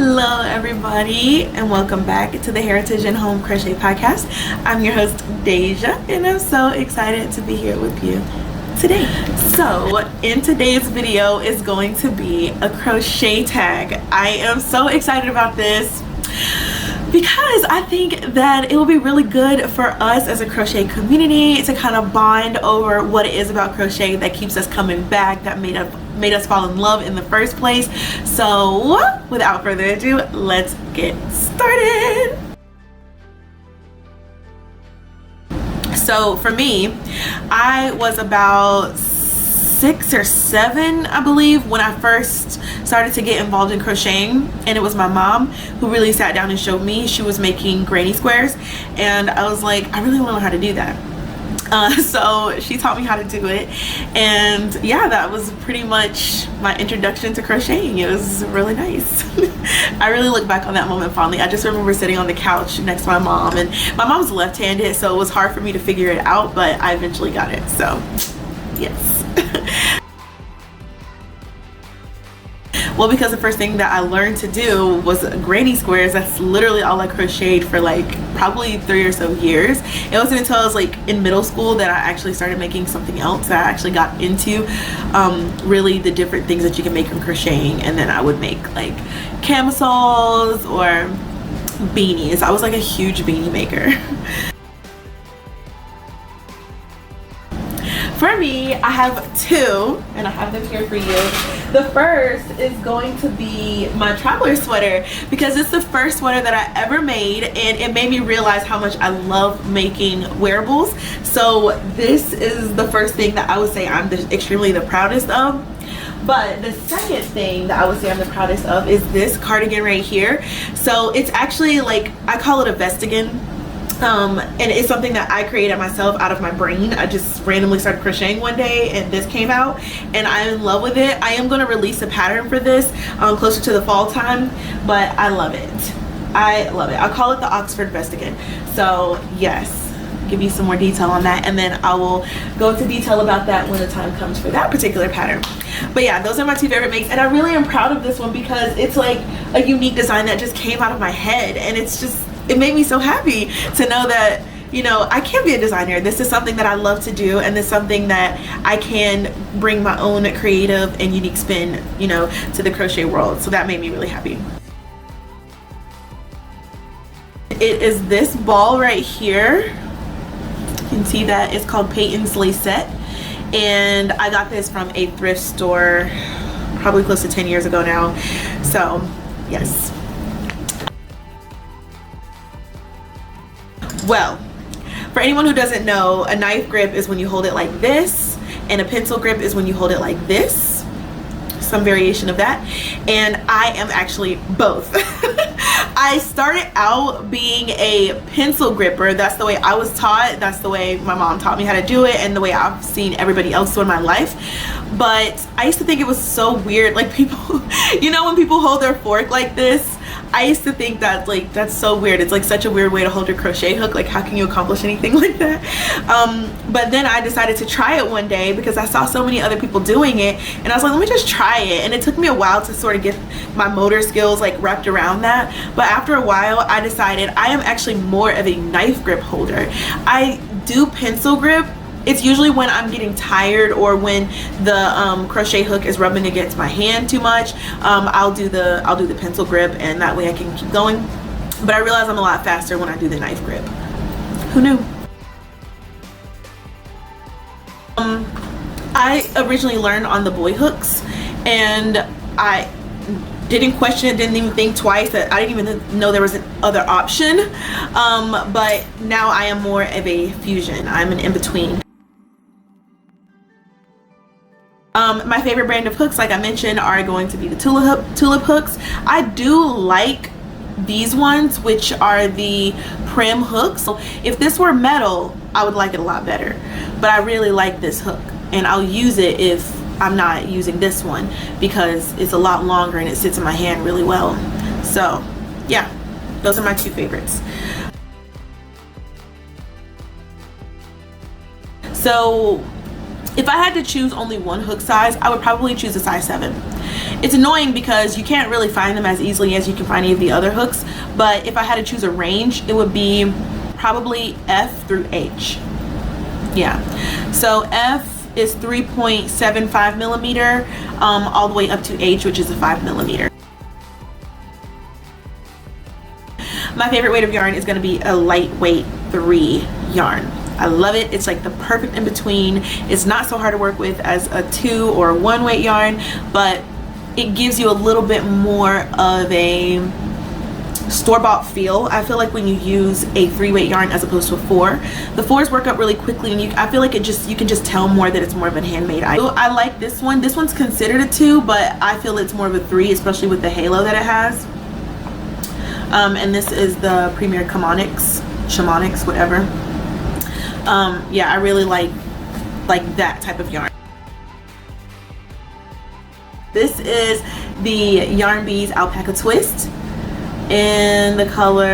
Hello everybody and welcome back to the Heritage and Home Crochet Podcast. I'm your host Deja and I'm so excited to be here with you today. So in today's video is going to be a crochet tag. I am so excited about this because I think that it will be really good for us as a crochet community to kind of bond over what it is about crochet that keeps us coming back, that made us fall in love in the first place. So without further ado, let's get started. So for me, I was about 6 or 7, I believe, when I first started to get involved in crocheting, and it was my mom who really sat down and showed me. She was making granny squares and I was like, I really want to know how to do that. So she taught me how to do it, and yeah, that was pretty much my introduction to crocheting. It was really nice. I really look back on that moment fondly. I just remember sitting on the couch next to my mom, and my mom's left-handed, so it was hard for me to figure it out, but I eventually got it. So yes. Well, because the first thing that I learned to do was granny squares. That's literally all I crocheted for like probably 3 or so years. It wasn't until I was like in middle school that I actually started making something else, that I actually got into really the different things that you can make from crocheting. And then I would make like camisoles or beanies. I was like a huge beanie maker. For me, I have 2, and I have them here for you. The first is going to be my traveler sweater, because it's the first sweater that I ever made, and it made me realize how much I love making wearables. So this is the first thing that I would say I'm extremely the proudest of. But the second thing that I would say I'm the proudest of is this cardigan right here. So it's actually like, I call it a vestigan. And it's something that I created myself out of my brain. I just randomly started crocheting one day and this came out and I'm in love with it. I am going to release a pattern for this closer to the fall time, but I love it. I love it. I'll call it the Oxford Vestigan. So yes, give you some more detail on that, and then I will go into detail about that when the time comes for that particular pattern. But yeah, those are my 2 favorite makes, and I really am proud of this one because it's like a unique design that just came out of my head, and it made me so happy to know that, you know, I can be a designer. This is something that I love to do, and it's something that I can bring my own creative and unique spin, you know, to the crochet world. So that made me really happy. It is this ball right here. You can see that it's called Peyton's Lacette, and I got this from a thrift store probably close to 10 years ago now. So yes. Well, for anyone who doesn't know, a knife grip is when you hold it like this, and a pencil grip is when you hold it like this. Some variation of that. And I am actually both. I started out being a pencil gripper. That's the way I was taught. That's the way my mom taught me how to do it, and the way I've seen everybody else do in my life. But I used to think it was so weird, like people, you know, when people hold their fork like this, I used to think that like that's so weird. It's like such a weird way to hold your crochet hook. Like, how can you accomplish anything like that? But then I decided to try it one day because I saw so many other people doing it, and I was like, let me just try it. And it took me a while to sort of get my motor skills like wrapped around that. But after a while, I decided I am actually more of a knife grip holder. I do pencil grip. It's usually when I'm getting tired or when the crochet hook is rubbing against my hand too much. I'll do the pencil grip, and that way I can keep going. But I realize I'm a lot faster when I do the knife grip. Who knew? I originally learned on the Boye hooks, and I didn't question it, didn't even think twice, that I didn't even know there was an other option. But now I am more of a fusion. I'm an in-between. My favorite brand of hooks, like I mentioned, are going to be the tulip hooks. I do like these ones, which are the prim hooks. So if this were metal, I would like it a lot better, but I really like this hook, and I'll use it if I'm not using this one because it's a lot longer and it sits in my hand really well. So yeah, those are my 2 favorites. So if I had to choose only one hook size, I would probably choose a size 7. It's annoying because you can't really find them as easily as you can find any of the other hooks, but if I had to choose a range, it would be probably F through H. Yeah, so F is 3.75 millimeter all the way up to H, which is a 5 millimeter. My favorite weight of yarn is going to be a lightweight 3 yarn. I love it. It's like the perfect in between. It's not so hard to work with as a 2 or 1 weight yarn, but it gives you a little bit more of a store-bought feel. I feel like when you use a 3 weight yarn as opposed to a 4, the 4s work up really quickly, and I feel like you can just tell more that it's more of a handmade item. I like this one. This one's considered a 2, but I feel it's more of a 3, especially with the halo that it has. And this is the Premier Shamanics, whatever. Yeah, I really like that type of yarn. This is the Yarn Bees Alpaca Twist in the color,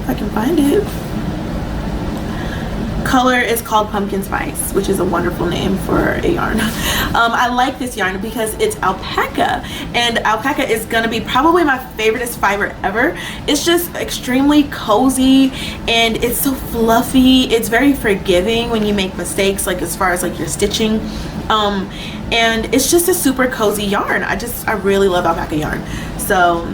if I can find it. Color is called Pumpkin Spice, which is a wonderful name for a yarn. I like this yarn because it's alpaca, and alpaca is gonna be probably my favoriteest fiber ever. It's just extremely cozy and it's so fluffy. It's very forgiving when you make mistakes, like as far as like your stitching, and it's just a super cozy yarn. I really love alpaca yarn. So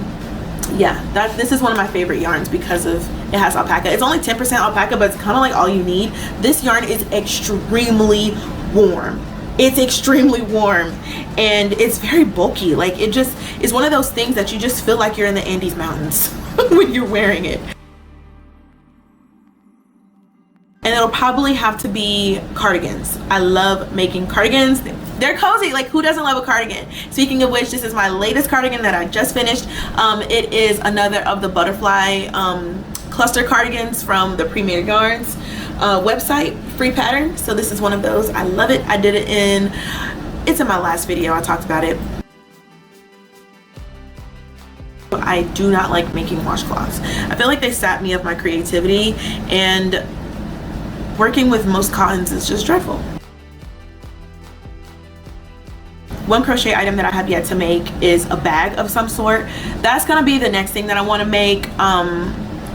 yeah, this is one of my favorite yarns because of it has alpaca. It's only 10% alpaca, but it's kind of like all you need. This yarn is extremely warm. It's extremely warm and it's very bulky. Like, it just is one of those things that you just feel like you're in the Andes Mountains when you're wearing it. And it'll probably have to be cardigans. I love making cardigans. They're cozy. Like, who doesn't love a cardigan? Speaking of which, this is my latest cardigan that I just finished. It is another of the butterfly cluster cardigans from the Premier Yarns website, free pattern. So this is one of those. I love it. I did it it's in my last video. I talked about it. I do not like making washcloths. I feel like they sap me of my creativity, and working with most cottons is just dreadful. One crochet item that I have yet to make is a bag of some sort. That's gonna be the next thing that I want to make.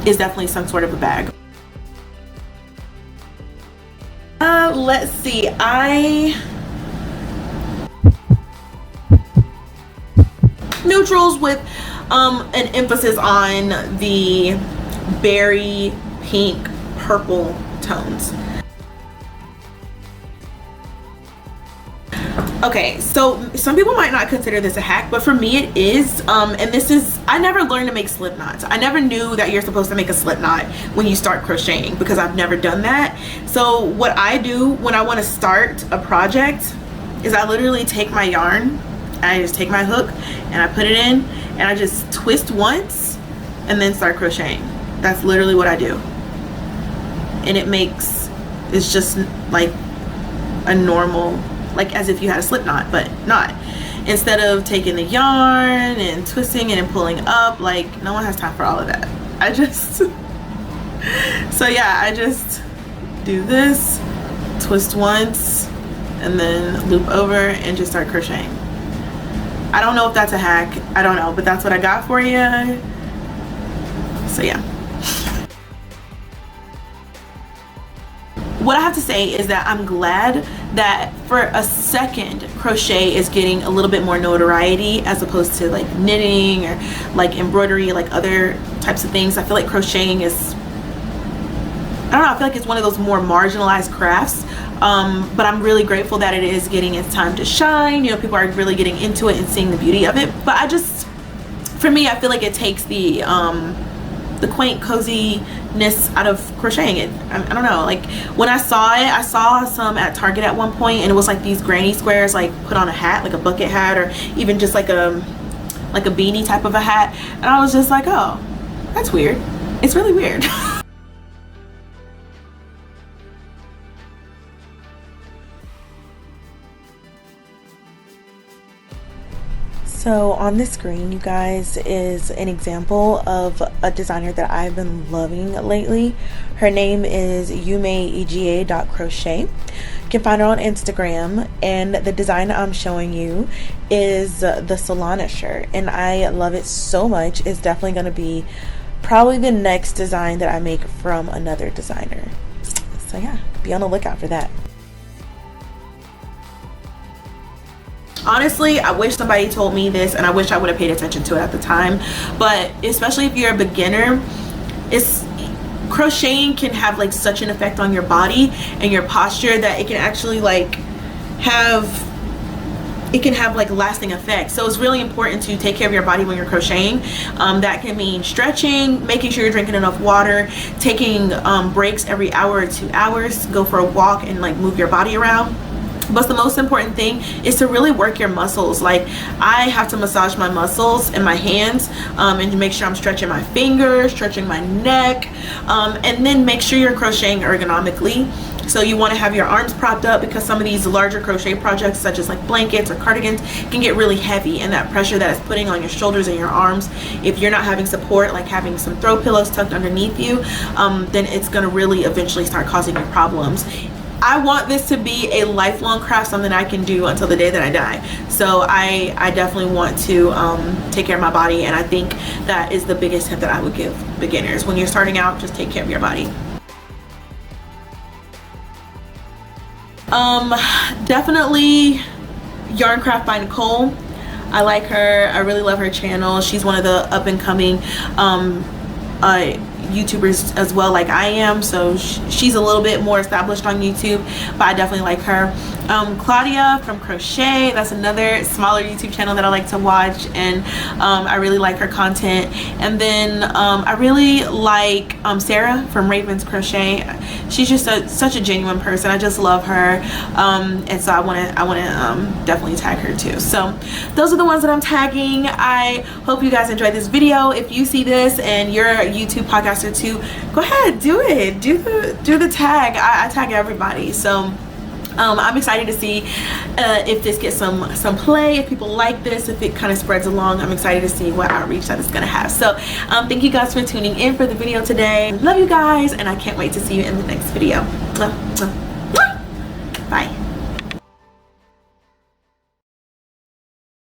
Is definitely some sort of a bag. Let's see. Neutrals with an emphasis on the berry, pink, purple tones. Okay, so some people might not consider this a hack, but for me it is. And this is, I never learned to make slip knots. I never knew that you're supposed to make a slip knot when you start crocheting because I've never done that. So what I do when I want to start a project is I literally take my yarn, I just take my hook and I put it in and I just twist once and then start crocheting. That's literally what I do. And it's just like a normal, like as if you had a slip knot, but not. Instead of taking the yarn and twisting it and pulling up, like, no one has time for all of that. So yeah, I just do this, twist once, and then loop over and just start crocheting. I don't know if that's a hack, I don't know, but that's what I got for you. So yeah. What I have to say is that I'm glad that for a second crochet is getting a little bit more notoriety as opposed to like knitting or like embroidery, like other types of things. I feel like crocheting is, I don't know, I feel like it's one of those more marginalized crafts, but I'm really grateful that it is getting its time to shine. You know, people are really getting into it and seeing the beauty of it. But for me, I feel like it takes the quaint coziness out of crocheting it. I don't know, like when I saw some at Target at one point, and it was like these granny squares, like put on a hat, like a bucket hat, or even just like a beanie type of a hat, and I was just like, oh, that's weird. It's really weird. So on the screen, you guys, is an example of a designer that I've been loving lately. Her name is yumeega.crochet. You can find her on Instagram, and the design I'm showing you is the Solana shirt, and I love it so much. It's definitely going to be probably the next design that I make from another designer. So yeah, be on the lookout for that. Honestly, I wish somebody told me this, and I wish I would have paid attention to it at the time, but especially if you're a beginner, crocheting can have like such an effect on your body and your posture that it can actually like have like lasting effects. So it's really important to take care of your body when you're crocheting. That can mean stretching, making sure you're drinking enough water, taking breaks every hour or 2 hours, go for a walk and like move your body around. But the most important thing is to really work your muscles. Like, I have to massage my muscles and my hands, and make sure I'm stretching my fingers, stretching my neck, and then make sure you're crocheting ergonomically. So you want to have your arms propped up, because some of these larger crochet projects, such as like blankets or cardigans, can get really heavy, and that pressure that it's putting on your shoulders and your arms, if you're not having support, like having some throw pillows tucked underneath you, then it's going to really eventually start causing you problems. I want this to be a lifelong craft, something I can do until the day that I die. So I definitely want to take care of my body, and I think that is the biggest tip that I would give beginners. When you're starting out, just take care of your body. Definitely Yarn Craft by Nicole. I like her. I really love her channel. She's one of the up and coming YouTubers as well, like I am, so she's a little bit more established on YouTube, but I definitely like her. Claudia from Crochet, that's another smaller YouTube channel that I like to watch, and I really like her content. And then I really like Sarah from Raven's Crochet. She's just such a genuine person. I just love her, and so I want to definitely tag her too. So those are the ones that I'm tagging. I hope you guys enjoyed this video. If you see this and you're a YouTube podcaster too, go ahead, do it. Do the tag. I tag everybody. So I'm excited to see if this gets some play, if people like this, if it kind of spreads along. I'm excited to see what outreach that it's gonna have. So thank you guys for tuning in for the video today. Love you guys, and I can't wait to see you in the next video.